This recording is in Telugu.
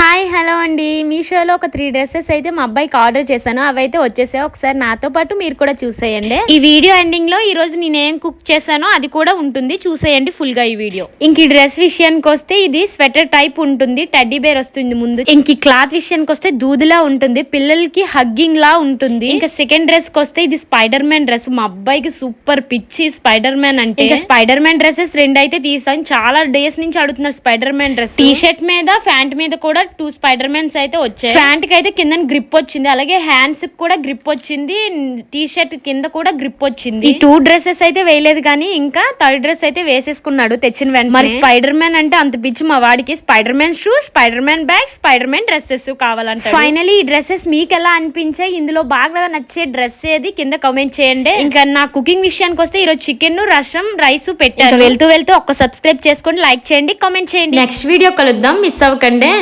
హాయ్ హలో అండి. మీషోలో ఒక 3 డ్రెస్సెస్ అయితే మా అబ్బాయికి ఆర్డర్ చేశాను. అవైతే వచ్చేసాయి. ఒకసారి నాతో పాటు మీరు కూడా చూసేయండి. ఈ వీడియో ఎండింగ్ లో ఈ రోజు నేనేం కుక్ చేశానో అది కూడా ఉంటుంది, చూసేయండి ఫుల్ గా ఈ వీడియో. ఇంక ఈ డ్రెస్ విషయానికి వస్తే ఇది స్వెటర్ టైప్ ఉంటుంది, టెడ్డీ బేర్ వస్తుంది ముందు. ఇంక ఈ క్లాత్ విషయానికి వస్తే దూదిలా ఉంటుంది, పిల్లలకి హగ్గింగ్ లా ఉంటుంది. ఇంకా సెకండ్ డ్రెస్ కి వస్తే ఇది స్పైడర్ మ్యాన్ డ్రెస్. మా అబ్బాయికి సూపర్ పిచ్చి స్పైడర్ మ్యాన్ అంటే. ఇంకా స్పైడర్ మ్యాన్ డ్రెస్సెస్ 2 అయితే తీసాను. చాలా డేస్ నుంచి అడుగుతున్నారు spider man dress. T shirt మీద ప్యాంట్ మీద కూడా 2 స్పైడర్ మ్యాన్స్ అయితే వచ్చాయి. ప్యాంట్ కి అయితే కింద గ్రిప్ వచ్చింది, అలాగే హ్యాండ్స్ కి కూడా గ్రిప్ వచ్చింది, టీ షర్ట్ కింద కూడా గ్రిప్ వచ్చింది. ఈ 2 డ్రెస్సెస్ అయితే వేయలేదు, కానీ ఇంకా థర్డ్ డ్రెస్ అయితే వేసేసుకున్నాడు తెచ్చిన వెంటనే. మరి స్పైడర్ మ్యాన్ అంటే అంత పిచ్చి మా వాడికి. Spider man shoe, spider man bag, spider man dresses కావాలంటే. ఫైనలీ ఈ డ్రెస్సెస్ మీకు ఎలా అనిపించాయి, ఇందులో బాగా నచ్చే డ్రెస్ ఏది కింద కామెంట్ చేయండి. ఇంకా నా కుకింగ్ విషయానికి వస్తే ఈరోజు చికెన్, రసం, రైస్ పెట్టారు. వెళ్తూ ఒక్క సబ్స్క్రైబ్ చేసుకోండి, లైక్ చేయండి, కామెంట్ చేయండి. నెక్స్ట్ వీడియో కలుద్దాం, మిస్ అవ్వకండి.